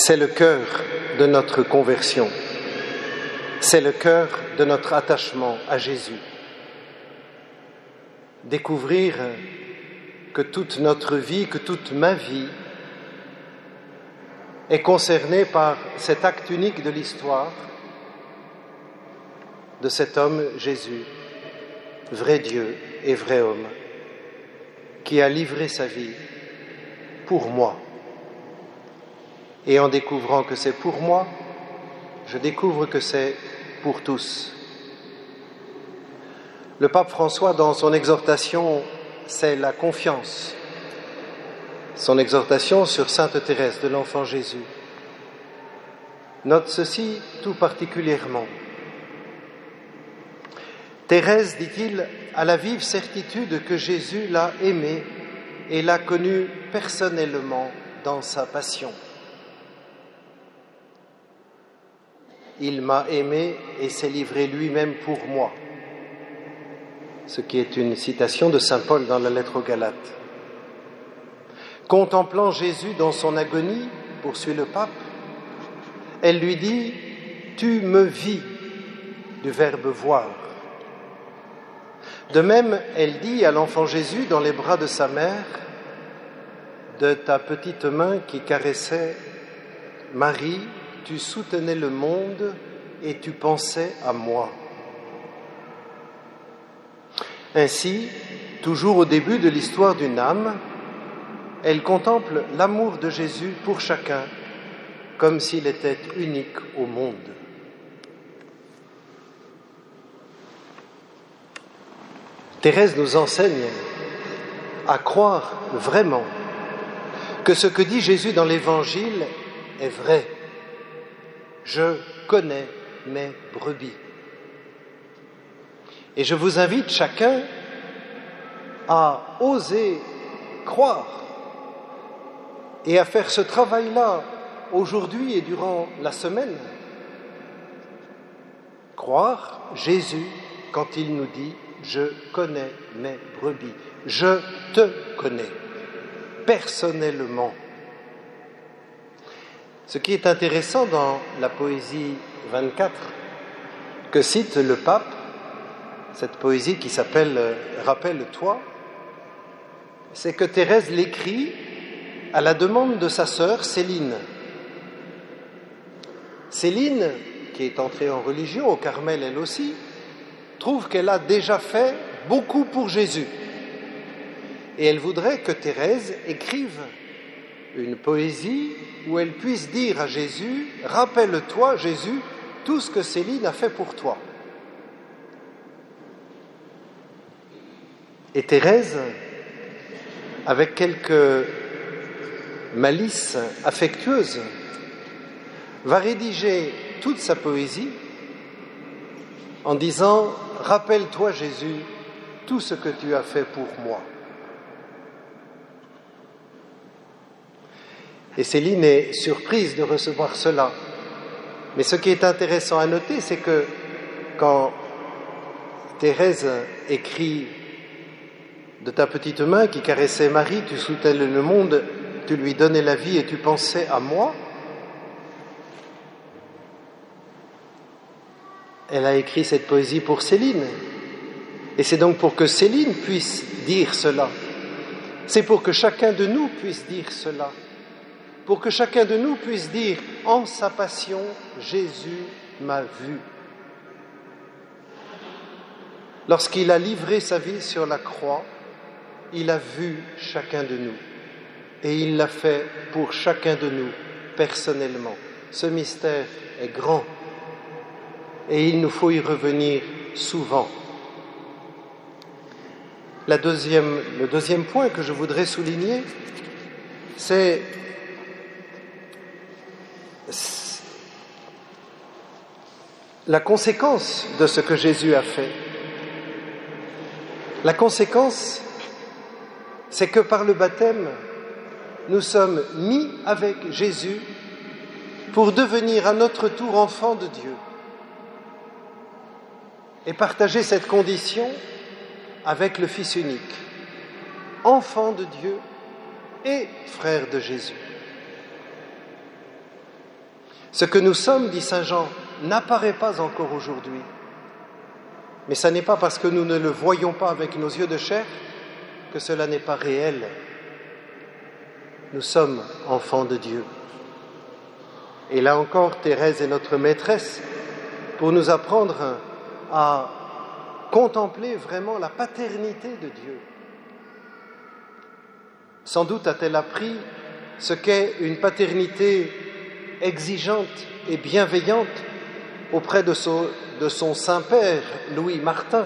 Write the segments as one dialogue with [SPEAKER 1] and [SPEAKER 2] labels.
[SPEAKER 1] C'est le cœur de notre conversion. C'est le cœur de notre attachement à Jésus. Découvrir que toute notre vie, que toute ma vie est concernée par cet acte unique de l'histoire de cet homme Jésus, vrai Dieu et vrai homme, qui a livré sa vie pour moi. Et en découvrant que c'est pour moi, je découvre que c'est pour tous. Le pape François, dans son exhortation, c'est la confiance. Son exhortation sur Sainte Thérèse de l'Enfant Jésus note ceci tout particulièrement. Thérèse, dit-il, a la vive certitude que Jésus l'a aimée et l'a connue personnellement dans sa passion. Il m'a aimé et s'est livré lui-même pour moi. Ce qui est une citation de saint Paul dans la lettre aux Galates. Contemplant Jésus dans son agonie, poursuit le pape, elle lui dit « Tu me vis » du verbe voir. De même, elle dit à l'enfant Jésus dans les bras de sa mère « De ta petite main qui caressait Marie, tu soutenais le monde et tu pensais à moi. » Ainsi, toujours au début de l'histoire d'une âme, elle contemple l'amour de Jésus pour chacun, comme s'il était unique au monde. Thérèse nous enseigne à croire vraiment que ce que dit Jésus dans l'Évangile est vrai. Je connais mes brebis. Et je vous invite chacun à oser croire et à faire ce travail-là aujourd'hui et durant la semaine. Croire Jésus quand il nous dit « Je connais mes brebis ». Je te connais personnellement. Ce qui est intéressant dans la poésie 24 que cite le pape, cette poésie qui s'appelle « Rappelle-toi », c'est que Thérèse l'écrit à la demande de sa sœur Céline. Céline, qui est entrée en religion au Carmel elle aussi, trouve qu'elle a déjà fait beaucoup pour Jésus. Et elle voudrait que Thérèse écrive une poésie où elle puisse dire à Jésus « Rappelle-toi, Jésus, tout ce que Céline a fait pour toi. » Et Thérèse, avec quelques malice affectueuse, va rédiger toute sa poésie en disant « Rappelle-toi, Jésus, tout ce que tu as fait pour moi. » Et Céline est surprise de recevoir cela. Mais ce qui est intéressant à noter, c'est que quand Thérèse écrit « De ta petite main qui caressait Marie, tu soutenais le monde, tu lui donnais la vie et tu pensais à moi », elle a écrit cette poésie pour Céline. Et c'est donc pour que Céline puisse dire cela. C'est pour que chacun de nous puisse dire cela. Pour que chacun de nous puisse dire « En sa passion, Jésus m'a vu ». Lorsqu'il a livré sa vie sur la croix, il a vu chacun de nous. Et il l'a fait pour chacun de nous, personnellement. Ce mystère est grand. Et il nous faut y revenir souvent. Le deuxième point que je voudrais souligner, c'est la conséquence de ce que Jésus a fait. La conséquence, c'est que par le baptême, nous sommes mis avec Jésus pour devenir à notre tour enfants de Dieu et partager cette condition avec le Fils unique, enfant de Dieu et frère de Jésus. Ce que nous sommes, dit saint Jean, n'apparaît pas encore aujourd'hui. Mais ce n'est pas parce que nous ne le voyons pas avec nos yeux de chair que cela n'est pas réel. Nous sommes enfants de Dieu. Et là encore, Thérèse est notre maîtresse pour nous apprendre à contempler vraiment la paternité de Dieu. Sans doute a-t-elle appris ce qu'est une paternité exigeante et bienveillante auprès de son Saint-Père, Louis Martin.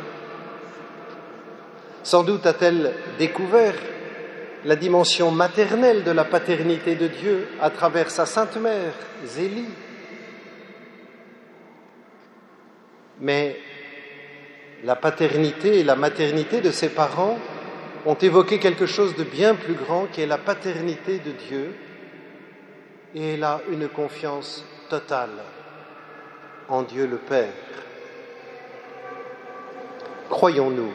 [SPEAKER 1] Sans doute a-t-elle découvert la dimension maternelle de la paternité de Dieu à travers sa Sainte Mère, Zélie. Mais la paternité et la maternité de ses parents ont évoqué quelque chose de bien plus grand qui est la paternité de Dieu, et elle a une confiance totale en Dieu le Père. Croyons-nous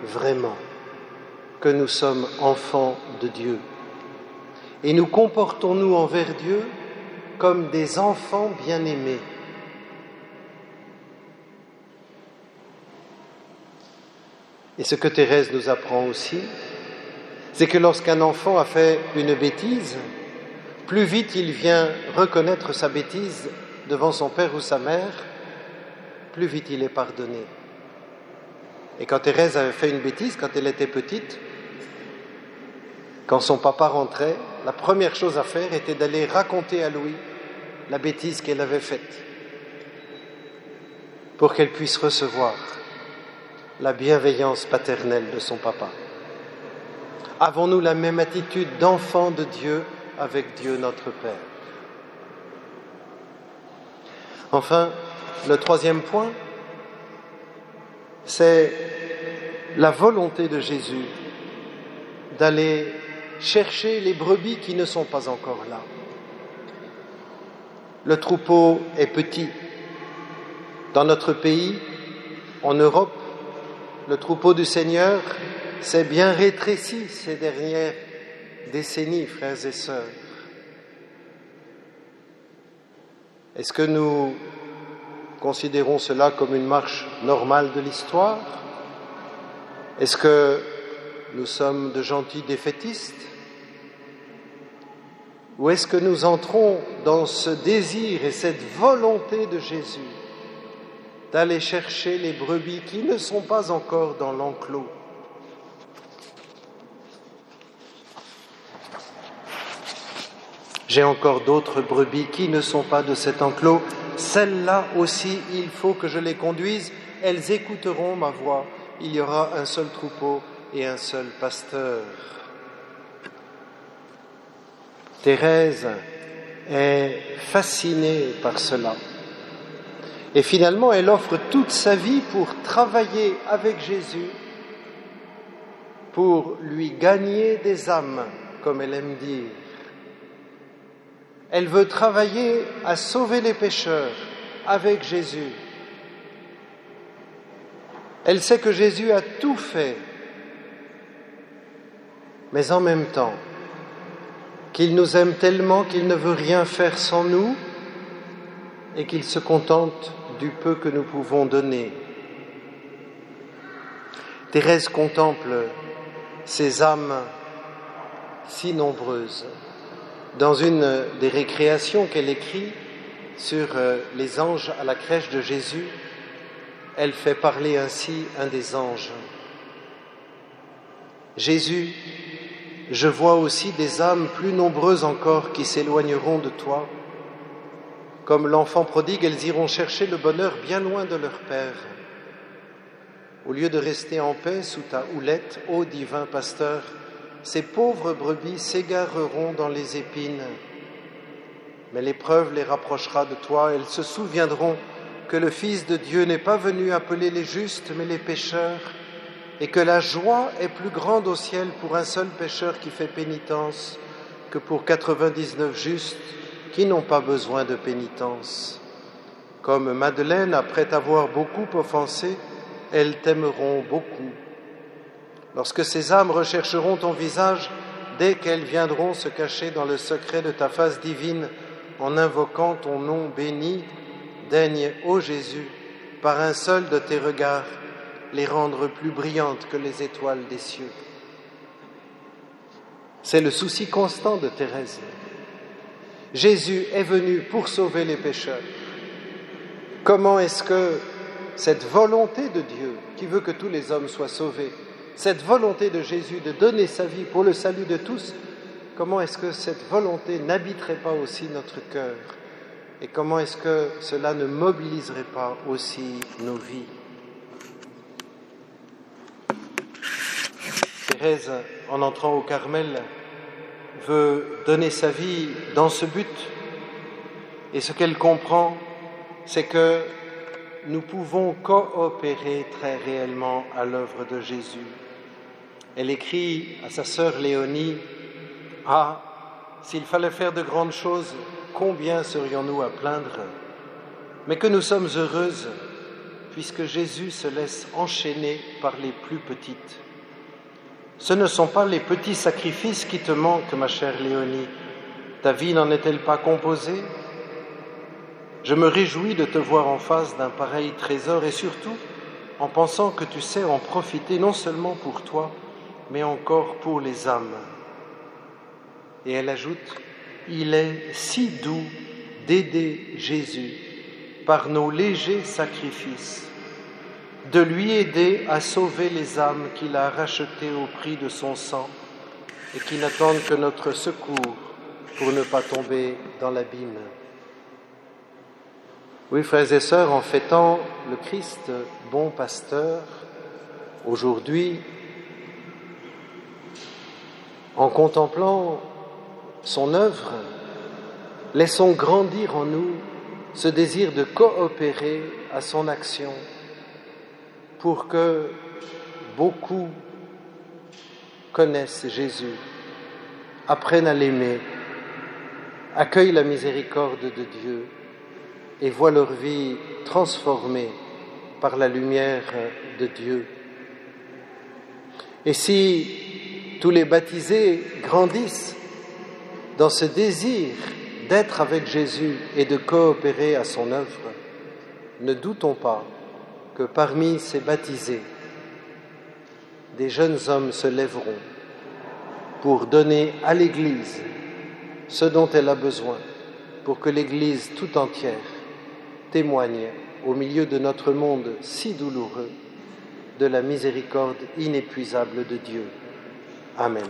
[SPEAKER 1] vraiment que nous sommes enfants de Dieu et nous comportons-nous envers Dieu comme des enfants bien-aimés? Et ce que Thérèse nous apprend aussi, c'est que lorsqu'un enfant a fait une bêtise, plus vite il vient reconnaître sa bêtise devant son père ou sa mère, plus vite il est pardonné. Et quand Thérèse avait fait une bêtise, quand elle était petite, quand son papa rentrait, la première chose à faire était d'aller raconter à Louis la bêtise qu'elle avait faite, pour qu'elle puisse recevoir la bienveillance paternelle de son papa. Avons-nous la même attitude d'enfant de Dieu avec Dieu notre Père? Enfin, le troisième point, c'est la volonté de Jésus d'aller chercher les brebis qui ne sont pas encore là. Le troupeau est petit. Dans notre pays, en Europe, le troupeau du Seigneur s'est bien rétréci ces dernières décennies, frères et sœurs. Est-ce que nous considérons cela comme une marche normale de l'histoire? Est-ce que nous sommes de gentils défaitistes? Ou est-ce que nous entrons dans ce désir et cette volonté de Jésus d'aller chercher les brebis qui ne sont pas encore dans l'enclos? J'ai encore d'autres brebis qui ne sont pas de cet enclos. Celles-là aussi, il faut que je les conduise. Elles écouteront ma voix. Il y aura un seul troupeau et un seul pasteur. Thérèse est fascinée par cela. Et finalement, elle offre toute sa vie pour travailler avec Jésus, pour lui gagner des âmes, comme elle aime dire. Elle veut travailler à sauver les pécheurs avec Jésus. Elle sait que Jésus a tout fait, mais en même temps, qu'il nous aime tellement qu'il ne veut rien faire sans nous et qu'il se contente du peu que nous pouvons donner. Thérèse contemple ces âmes si nombreuses. Dans une des récréations qu'elle écrit sur les anges à la crèche de Jésus, elle fait parler ainsi un des anges. Jésus, je vois aussi des âmes plus nombreuses encore qui s'éloigneront de toi. Comme l'enfant prodigue, elles iront chercher le bonheur bien loin de leur Père. Au lieu de rester en paix sous ta houlette, ô divin pasteur, ces pauvres brebis s'égareront dans les épines. Mais l'épreuve les rapprochera de toi. Elles se souviendront que le Fils de Dieu n'est pas venu appeler les justes, mais les pécheurs, et que la joie est plus grande au ciel pour un seul pécheur qui fait pénitence que pour 99 justes qui n'ont pas besoin de pénitence. Comme Madeleine, après t'avoir beaucoup offensé, elles t'aimeront beaucoup. Lorsque ces âmes rechercheront ton visage, dès qu'elles viendront se cacher dans le secret de ta face divine, en invoquant ton nom béni, daigne, ô Jésus, par un seul de tes regards, les rendre plus brillantes que les étoiles des cieux. C'est le souci constant de Thérèse. Jésus est venu pour sauver les pécheurs. Comment est-ce que cette volonté de Dieu, qui veut que tous les hommes soient sauvés, cette volonté de Jésus de donner sa vie pour le salut de tous, comment est-ce que cette volonté n'habiterait pas aussi notre cœur? Et comment est-ce que cela ne mobiliserait pas aussi nos vies? Thérèse, en entrant au Carmel, veut donner sa vie dans ce but. Et ce qu'elle comprend, c'est que nous pouvons coopérer très réellement à l'œuvre de Jésus. Elle écrit à sa sœur Léonie, « Ah, s'il fallait faire de grandes choses, combien serions-nous à plaindre? Mais que nous sommes heureuses, puisque Jésus se laisse enchaîner par les plus petites. Ce ne sont pas les petits sacrifices qui te manquent, ma chère Léonie. Ta vie n'en est-elle pas composée? Je me réjouis de te voir en face d'un pareil trésor et surtout en pensant que tu sais en profiter non seulement pour toi, mais encore pour les âmes. » Et elle ajoute, « Il est si doux d'aider Jésus par nos légers sacrifices, de lui aider à sauver les âmes qu'il a rachetées au prix de son sang et qui n'attendent que notre secours pour ne pas tomber dans l'abîme. » Oui, frères et sœurs, en fêtant le Christ, bon pasteur, aujourd'hui, en contemplant son œuvre, laissons grandir en nous ce désir de coopérer à son action pour que beaucoup connaissent Jésus, apprennent à l'aimer, accueillent la miséricorde de Dieu et voient leur vie transformée par la lumière de Dieu. Et si tous les baptisés grandissent dans ce désir d'être avec Jésus et de coopérer à son œuvre, ne doutons pas que parmi ces baptisés, des jeunes hommes se lèveront pour donner à l'Église ce dont elle a besoin, pour que l'Église tout entière témoigne au milieu de notre monde si douloureux de la miséricorde inépuisable de Dieu. Amen.